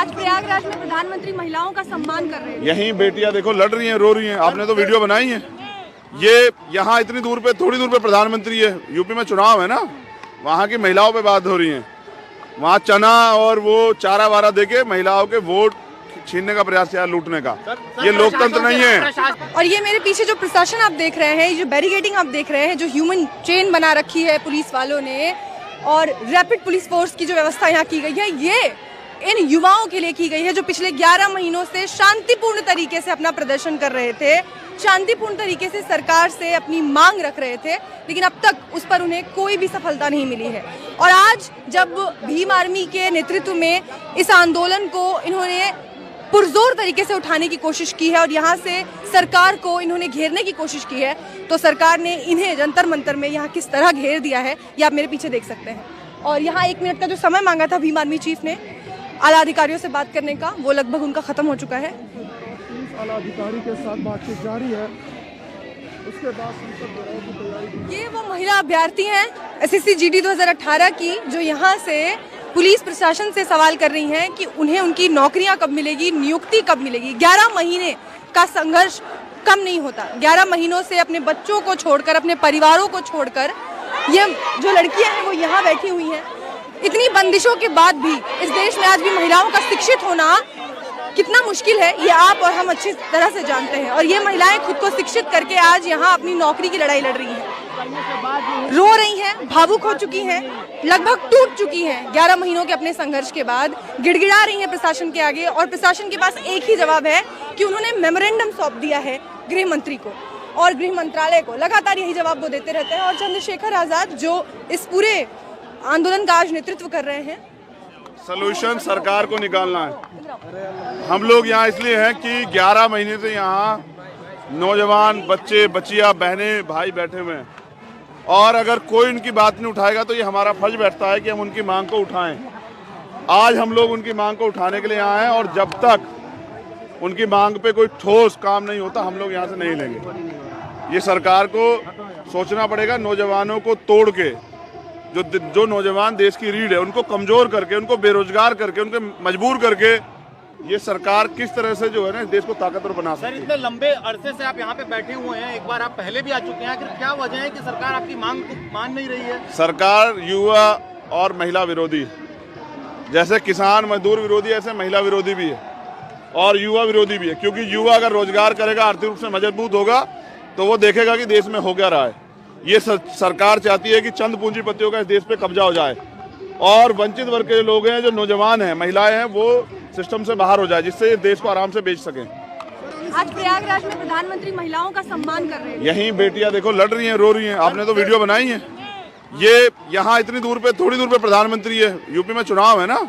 आज प्रयागराज में प्रधानमंत्री महिलाओं का सम्मान कर रहे हैं। यहीं बेटियां देखो लड़ रही हैं, रो रही हैं। आपने तो वीडियो बनाई है। ये यहाँ इतनी दूर पे, थोड़ी दूर पे प्रधानमंत्री है। यूपी में चुनाव है ना, वहाँ की महिलाओं पे बात हो रही है। वहाँ चना और वो चारा वारा देके महिलाओं के वोट छीनने का प्रयास किया, लूटने का। ये लोकतंत्र नहीं है। और ये मेरे पीछे जो प्रशासन आप देख रहे हैं, जो बैरिकेडिंग आप देख रहे हैं, जो ह्यूमन चेन बना रखी है पुलिस वालों ने, और रैपिड पुलिस फोर्स की जो व्यवस्था यहाँ की गई है, ये इन युवाओं के लिए की गई है जो पिछले 11 महीनों से शांतिपूर्ण तरीके से अपना प्रदर्शन कर रहे थे, शांतिपूर्ण तरीके से सरकार से अपनी मांग रख रहे थे, लेकिन अब तक उस पर उन्हें कोई भी सफलता नहीं मिली है। और आज जब भीम आर्मी के नेतृत्व में इस आंदोलन को इन्होंने पुरजोर तरीके से उठाने की कोशिश की है और यहाँ से सरकार को इन्होंने घेरने की कोशिश की है, तो सरकार ने इन्हें जंतर मंतर में यहाँ किस तरह घेर दिया है ये आप मेरे पीछे देख सकते हैं। और यहाँ 1 मिनट का जो समय मांगा था भीम आर्मी चीफ ने आला अधिकारियों से बात करने का, वो लगभग उनका खत्म हो चुका है। आला अधिकारी के साथ बातचीत जारी है। उसके बाद संसद चुनाव की तैयारी। ये वो महिला अभ्यर्थी हैं SSC GD 2018 की, जो यहाँ से पुलिस प्रशासन से सवाल कर रही हैं कि उन्हें उनकी नौकरियां कब मिलेगी, नियुक्ति कब मिलेगी। 11 महीने का संघर्ष कम नहीं होता। 11 महीनों से अपने बच्चों को छोड़कर, अपने परिवारों को छोड़कर ये जो लड़कियां हैं वो यहाँ बैठी हुई हैं। इतनी बंदिशों के बाद भी इस देश में आज भी महिलाओं का शिक्षित होना कितना मुश्किल है, ये आप और हम अच्छी तरह से जानते हैं। और ये महिलाएं खुद को शिक्षित करके आज यहाँ अपनी नौकरी की लड़ाई लड़ रही हैं, रो रही हैं, भावुक हो चुकी हैं, लगभग टूट चुकी हैं। 11 महीनों के अपने संघर्ष के बाद गिड़गिड़ा रही हैं प्रशासन के आगे, और प्रशासन के पास एक ही जवाब है कि उन्होंने मेमोरेंडम सौंप दिया है गृह मंत्री को और गृह मंत्रालय को। लगातार यही जवाब वो देते रहते हैं। और चंद्रशेखर आजाद जो इस पूरे आंदोलन का आज नेतृत्व कर रहे हैं, सलूशन सरकार को निकालना है। हम लोग यहाँ इसलिए हैं कि 11 महीने से यहाँ नौजवान, बच्चे, बच्चियाँ, बहनें, भाई बैठे हुए हैं, और अगर कोई उनकी बात नहीं उठाएगा तो ये हमारा फर्ज बैठता है कि हम उनकी मांग को उठाएं। आज हम लोग उनकी मांग को उठाने के लिए यहाँ हैं, और जब तक उनकी मांग पे कोई ठोस काम नहीं होता हम लोग यहाँ से नहीं लेंगे। ये सरकार को सोचना पड़ेगा। नौजवानों को तोड़ के, जो नौजवान देश की रीढ़ है, उनको कमजोर करके, उनको बेरोजगार करके, उनको मजबूर करके ये सरकार किस तरह से जो है ना देश को ताकतवर बना सकती है। सर, इतने लंबे अरसे से आप यहाँ पे बैठे हुए हैं, एक बार आप पहले भी आ चुके हैं, आखिर क्या वजह है कि सरकार आपकी मांग को मान नहीं रही है? सरकार युवा और महिला विरोधी, जैसे किसान मजदूर विरोधी, ऐसे महिला विरोधी भी है और युवा विरोधी भी है। क्योंकि युवा अगर रोजगार करेगा, आर्थिक रूप से मजबूत होगा, तो वो देखेगा कि देश में हो क्या रहा है। ये सरकार चाहती है कि चंद पूंजीपतियों का इस देश पे कब्जा हो जाए और वंचित वर्ग के लोग हैं, जो नौजवान हैं, महिलाएं हैं, वो सिस्टम से बाहर हो जाए, जिससे ये देश को आराम से बेच सकें। आज प्रयागराज में प्रधानमंत्री महिलाओं का सम्मान कर रहे हैं। यहीं बेटियां देखो लड़ रही हैं, रो रही हैं। आपने तो वीडियो बनाई है। ये यहाँ इतनी दूर पे, थोड़ी दूर पे प्रधानमंत्री है। यूपी में चुनाव है ना,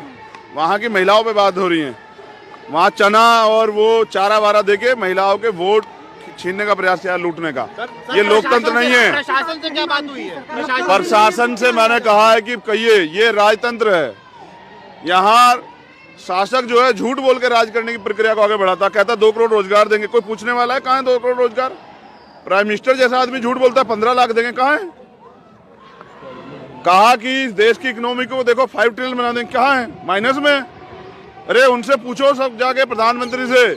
वहाँ की महिलाओं पे बात हो रही है। वहाँ चना और वो चारा वारा देके महिलाओं के वोट छीनने का प्रयास किया, लूटने का। ये लोकतंत्र नहीं है। प्रशासन से क्या बात हुई है? प्रशासन से मैंने कहा है कि कहिए, ये राजतंत्र है। यहाँ शासक जो है झूठ बोल के राज करने की प्रक्रिया को आगे बढ़ाता, कहता 2 करोड़ रोजगार देंगे। कोई पूछने वाला है कहाँ है 2 करोड़ रोजगार? प्राइम मिनिस्टर जैसा आदमी झूठ बोलता है 15 लाख देंगे, कहाँ है? कहा कि देश की इकोनॉमी को देखो 5 ट्रिलियन बना देंगे, कहाँ है? माइनस में। अरे उनसे पूछो सब जाके प्रधानमंत्री से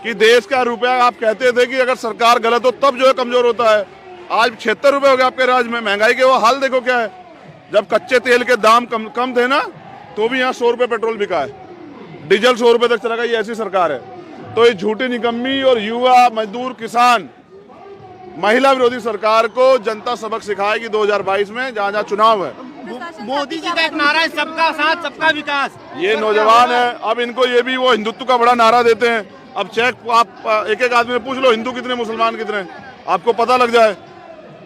कि देश का रुपया, आप कहते थे कि अगर सरकार गलत हो तब जो है कमजोर होता है। आज 76 रुपए हो गए आपके राज्य में। महंगाई के वो हाल देखो क्या है। जब कच्चे तेल के दाम कम थे ना, तो भी यहाँ 100 रुपए पेट्रोल बिका है, डीजल 100 रुपए तक चला गया। ये ऐसी सरकार है। तो ये झूठी निकम्मी और युवा, मजदूर, किसान, महिला विरोधी सरकार को जनता सबक सिखाएगी 2022 में, जहाँ जहाँ चुनाव है। मोदी जी का एक नारा है, सबका साथ सबका विकास। ये नौजवान है, अब इनको ये भी वो हिंदुत्व का बड़ा नारा देते हैं। अब चेक आप एक आदमी में पूछ लो, हिंदू कितने, मुसलमान कितने, आपको पता लग जाए।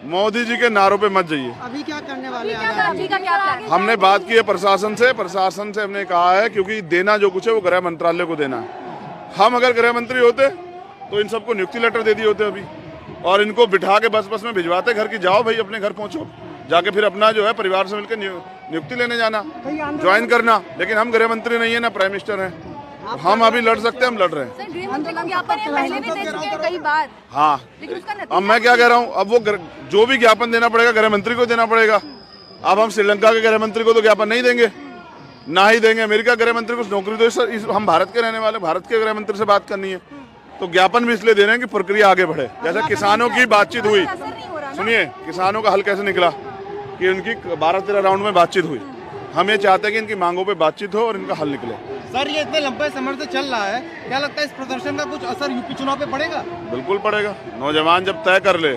मोदी जी के नारों पे मत जाइए। अभी क्या करने वाले हैं? हमने बात की है प्रशासन से हमने कहा है, क्योंकि देना जो कुछ है वो गृह मंत्रालय को देना है। हम अगर गृह मंत्री होते तो इन सबको नियुक्ति लेटर दे दिए होते अभी, और इनको बिठा के बस में भिजवाते घर की, जाओ भाई अपने घर पहुंचो, जाके फिर अपना जो है परिवार से मिलकर नियुक्ति लेने जाना, ज्वाइन करना। लेकिन हम गृह मंत्री नहीं है ना प्राइम मिनिस्टर हैं। हम अभी लड़ सकते हैं, हम लड़ रहे हैं। गृह मंत्री का ज्ञापन पहले भी दे चुके हैं कई बार। हाँ, लेकिन उसका नतीजा अब मैं क्या कह रहा हूँ, अब वो जो भी ज्ञापन देना पड़ेगा गृह मंत्री को देना पड़ेगा। अब हम श्रीलंका के गृह मंत्री को तो ज्ञापन नहीं देंगे, ना ही देंगे। अमेरिका गृह मंत्री को नौकरी दो, हम भारत के रहने वाले, भारत के गृह मंत्री से बात करनी है तो ज्ञापन भी इसलिए दे रहे हैं कि प्रक्रिया आगे बढ़े। जैसे किसानों की बातचीत हुई, सुनिए किसानों का हल कैसे निकला कि उनकी 12-13 राउंड में बातचीत हुई। हम ये चाहते हैं कि इनकी मांगों पे बातचीत हो और इनका हल निकले। सर ये इतने लंबे समय से चल रहा है, क्या लगता है इस प्रदर्शन का कुछ असर यूपी चुनाव पे पड़ेगा? बिल्कुल पड़ेगा। नौजवान जब तय कर ले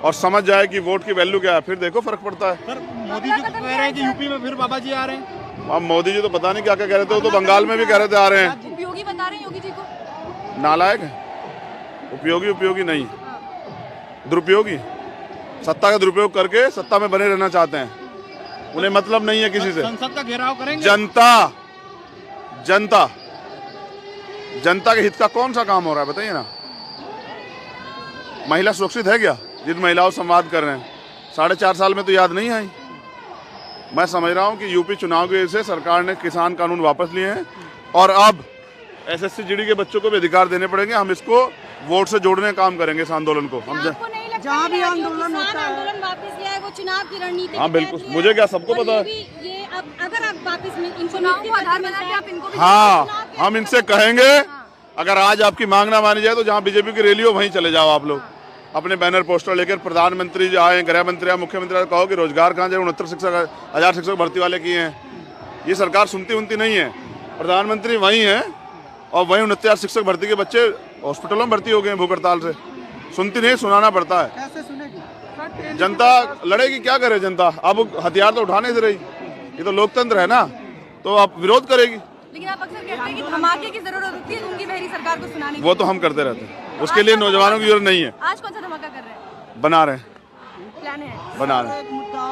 और समझ जाए कि वोट की वैल्यू क्या है, फिर देखो फर्क पड़ता है। सर मोदी जी कह रहे हैं कि यूपी में फिर बाबा जी आ रहे हैं। अब मोदी जी तो पता नहीं क्या क्या कह रहे थे, वो तो बंगाल में भी कह रहे थे आ रहे हैं। उपयोगी बता रहे हैं योगी जी को। नालायक है, उपयोगी नहीं, दुरुपयोगी। सत्ता का दुरुपयोग करके सत्ता में बने रहना चाहते हैं, उन्हें मतलब नहीं है किसी से। संसद का घेराव करेंगे। जनता के हित का कौन सा काम हो रहा है बताइए ना। महिला सुरक्षित है क्या जिन महिलाओं से संवाद कर रहे हैं? 4.5 साल में तो याद नहीं आई। मैं समझ रहा हूं कि यूपी चुनाव की वजह से सरकार ने किसान कानून वापस लिए हैं और अब SSC GD के बच्चों को भी अधिकार देने पड़ेंगे। हम इसको वोट से जोड़ने का काम करेंगे इस आंदोलन को। हम जहाँ भी आंदोलन होता है, आंदोलन वापस लिया है वो चुनाव की रणनीति। हाँ बिल्कुल, मुझे क्या सबको पता है। ये अब अगर आप वापस चुनाव को आधार बना के आप इनको भी हाँ, हम इनसे कहेंगे अगर आज आपकी मांग ना मानी जाए तो जहाँ बीजेपी की रैली हो वहीं चले जाओ आप लोग, अपने बैनर पोस्टर लेकर। प्रधानमंत्री जो आए, गृह मंत्री आए, मुख्यमंत्री आए, कहो कि रोजगार कहाँ जाए, 69,000 शिक्षक भर्ती वाले किए हैं। ये सरकार सुनती नहीं है। प्रधानमंत्री वहीं है और वहीं 69,000 शिक्षक भर्ती के बच्चे हॉस्पिटलों में भर्ती हो गए हैं भूख हड़ताल से। सुनती नहीं, सुनाना पड़ता है। कैसे सुनेगी? जनता लड़ेगी, क्या करे जनता? अब हथियार तो उठाने से रही, ये तो लोकतंत्र है ना, तो अब विरोध करेगी। लेकिन आप अक्सर कहते हैं कि धमाके की जरूरत होती है उनकी बहरी सरकार को सुनाने की। वो तो हम करते रहते हैं, उसके लिए नौजवानों की जरूरत नहीं है। आज कौन सा धमाका कर रहे हैं? बना रहे हैं, प्लान है, बना रहे हैं।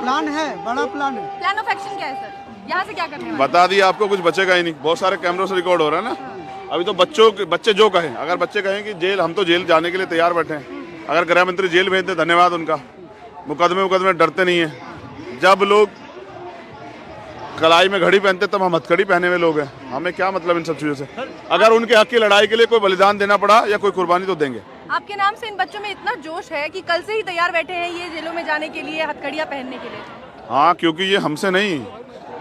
प्लान है, बड़ा प्लान है। प्लान ऑफ एक्शन क्या है सर? यहाँ से क्या करने वाले? बता दिया आपको, कुछ बचेगा ही नहीं। बहुत सारे कैमरों से रिकॉर्ड हो रहा है ना। अभी तो बच्चे जो कहें, अगर बच्चे कहें कि जेल, हम तो जेल जाने के लिए तैयार बैठे हैं। अगर गृह मंत्री जेल भेज दे, धन्यवाद उनका। मुकदमे डरते नहीं है। जब लोग कलाई में घड़ी पहनते तब हम हथकड़ी पहने हुए लोग हैं। हमें क्या मतलब इन सब चीजों से? अगर उनके हक की लड़ाई के लिए कोई बलिदान देना पड़ा या कोई कुर्बानी तो देंगे। आपके नाम से इन बच्चों में इतना जोश है कि कल से ही तैयार बैठे हैं ये जेलों में जाने के लिए, हथकड़ियां पहनने के लिए। हाँ, क्योंकि ये हमसे नहीं,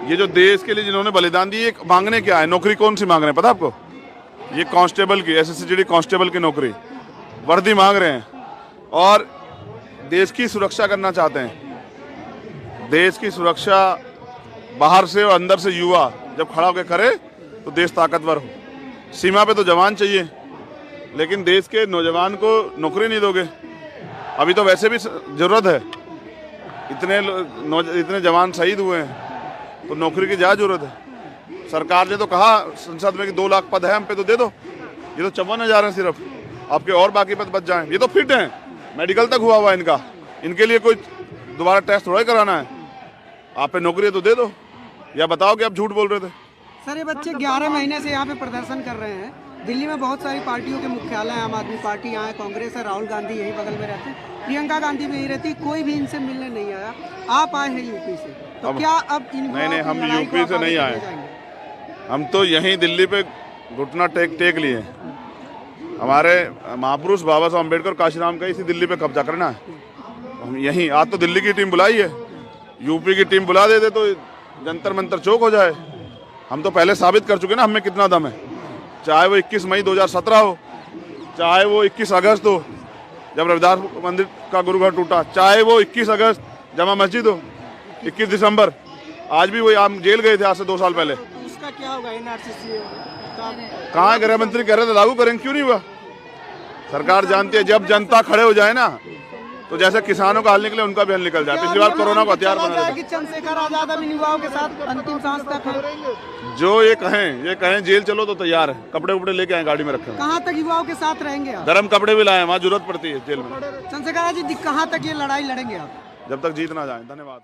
ये जो देश के लिए जिन्होंने बलिदान दी, मांगने क्या है? नौकरी कौन सी मांग रहे हैं पता आपको? ये कांस्टेबल की, SSC GD कांस्टेबल की नौकरी, वर्दी मांग रहे हैं और देश की सुरक्षा करना चाहते हैं। देश की सुरक्षा बाहर से और अंदर से युवा जब खड़ा होकर करे तो देश ताकतवर हो। सीमा पे तो जवान चाहिए, लेकिन देश के नौजवान को नौकरी नहीं दोगे। अभी तो वैसे भी जरूरत है, इतने जवान शहीद हुए हैं तो नौकरी की ज्यादा जरूरत है। सरकार ने तो कहा संसद में कि 2 लाख पद है, हम पे तो दे दो। ये तो 54,000 है सिर्फ, आपके और बाकी पद बच जाएं। ये तो फिट हैं, मेडिकल तक हुआ हुआ है इनका, इनके लिए कोई दोबारा टेस्ट थोड़ा ही कराना है। आप पे नौकरी तो दे दो, या बताओ कि आप झूठ बोल रहे थे। सर ये बच्चे 11 महीने से यहाँ पे प्रदर्शन कर रहे हैं। दिल्ली में बहुत सारी पार्टियों के मुख्यालय हैं, आम आदमी पार्टी यहाँ है, कांग्रेस है, राहुल गांधी यही बगल में रहते हैं, प्रियंका गांधी भी यही रहती, कोई भी इनसे मिलने नहीं आया। आप आए हैं यूपी से, तो क्या अब नहीं, हम यूपी से नहीं आए, हम तो यहीं दिल्ली पे घुटना टेक लिए। हमारे महापुरुष बाबा साहब अम्बेडकर काशीराम का इसी दिल्ली पे कब्जा करना है। हम यहीं, आज तो दिल्ली की टीम बुलाई है, यूपी की टीम बुला देते तो जंतर मंतर चौक हो जाए। हम तो पहले साबित कर चुके ना हमें कितना दम है। चाहे वो 21 मई 2017 हो, चाहे वो 21 अगस्त हो जब रविदास मंदिर का गुरुघर टूटा, चाहे वो 21 अगस्त जमा मस्जिद हो, 21 दिसंबर, आज भी वही आप जेल गए थे आज से 2 साल पहले। उसका क्या होगा? NRC कहाँ गृह मंत्री कह रहे थे लागू करेंगे, क्यों नहीं हुआ? सरकार जानती है जब जनता खड़े हो जाए ना तो जैसे किसानों का हल निकले उनका भी हल निकल जाए। पिछली बार कोरोना को हथियार बना दिया। चंद्रशेखर आजाद अभी युवाओं के साथ अंतिम सांस तक है। जो ये कहें जेल चलो तो तैयार है, कपड़े उपड़े लेके आए, गाड़ी में रखे। कहाँ तक युवाओं के साथ रहेंगे आप? गर्म कपड़े भी लाए, वहाँ जरूरत पड़ती है जेल में। चंद्रशेखर जी कहाँ तक ये लड़ाई लड़ेंगे आप? जब तक जीत ना जाए। धन्यवाद।